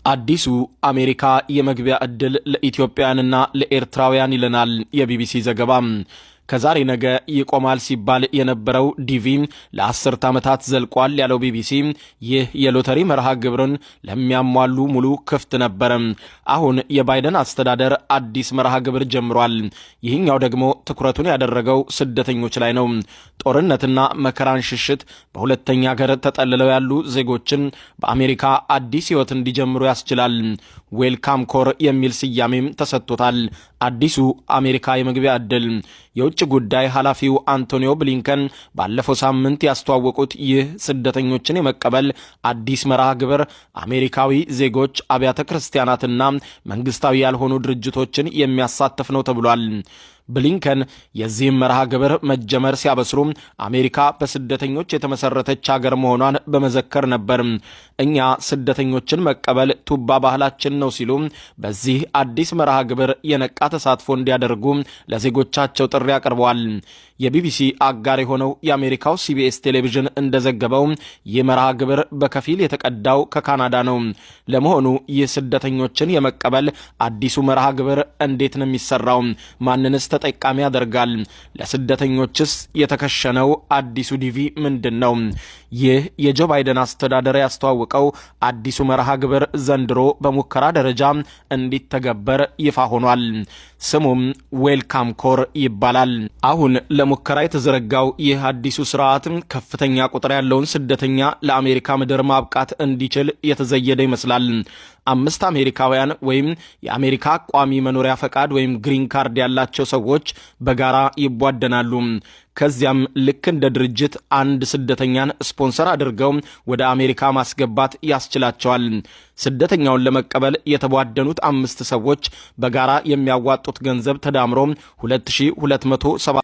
አዲሱ አሜሪካ የመግቢያ ዕድል ለኢትዮጵያውያንና ለኤርትራውያን ይለናል የቢቢሲ ዘገባ። ከዛሬ ነገ ይቆማል ሲባል የነበረው ዲቪ ለ10 ዓመታት ዘልቋል ያለው ቢቢሲ ይህ የሎተሪ መርሃ ግብርን ለሚያሟሉ ሙሉ ክፍት ነበር። አሁን የባይደን አስተዳደር አዲስ መርሃ ግብር ጀምሯል። ይህኛው ደግሞ ትኩረቱን ያደረገው ስደተኞች ላይ ነው። ጦርነትና መከራን ሽሽት በሁለተኛ ሀገር ተጠልለው ያሉ ዜጎችን በአሜሪካ አዲስ ሕይወት እንዲጀምሩ ያስችላል። ዌልካም ኮር የሚል ስያሜም ተሰጥቶታል። አዲሱ አሜሪካ የመግቢያ ዕድል የውጭ ጉዳይ ኃላፊው አንቶኒዮ ብሊንከን ባለፈው ሳምንት ያስተዋወቁት ይህ ስደተኞችን የመቀበል አዲስ መርሃ ግብር አሜሪካዊ ዜጎች፣ አብያተ ክርስቲያናትና መንግስታዊ ያልሆኑ ድርጅቶችን የሚያሳትፍ ነው ተብሏል። ብሊንከን የዚህም መርሃ ግብር መጀመር ሲያበስሩ አሜሪካ በስደተኞች የተመሰረተች ሀገር መሆኗን በመዘከር ነበር። እኛ ስደተኞችን መቀበል ቱባ ባህላችን ነው ሲሉ በዚህ አዲስ መርሃ ግብር የነቃ ተሳትፎ እንዲያደርጉ ለዜጎቻቸው ጥሪ አቅርበዋል። የቢቢሲ አጋር የሆነው የአሜሪካው ሲቢኤስ ቴሌቪዥን እንደዘገበው ይህ መርሃ ግብር በከፊል የተቀዳው ከካናዳ ነው። ለመሆኑ ይህ ስደተኞችን የመቀበል አዲሱ መርሃ ግብር እንዴት ነው የሚሰራው? ማንንስ ተጠቃሚ ያደርጋል? ለስደተኞችስ የተከሸነው አዲሱ ዲቪ ምንድን ነው? ይህ የጆ ባይደን አስተዳደር ያስተዋወቀው አዲሱ መርሃ ግብር ዘንድሮ በሙከራ ደረጃ እንዲተገበር ይፋ ሆኗል። ስሙም ዌልካም ኮር ይባላል። አሁን ለሙከራ የተዘረጋው ይህ አዲሱ ስርዓት ከፍተኛ ቁጥር ያለውን ስደተኛ ለአሜሪካ ምድር ማብቃት እንዲችል የተዘየደ ይመስላል። 5 አሜሪካውያን ወይም የአሜሪካ ቋሚ መኖሪያ ፈቃድ ወይም ግሪን ካርድ ያላቸው ሰዎች በጋራ ይቧደናሉ። ከዚያም ልክ እንደ ድርጅት አንድ ስደተኛን ስፖንሰር አድርገው ወደ አሜሪካ ማስገባት ያስችላቸዋል። ስደተኛውን ለመቀበል የተቧደኑት 5 ሰዎች በጋራ የሚያዋጡት ገንዘብ ተዳምሮ 2270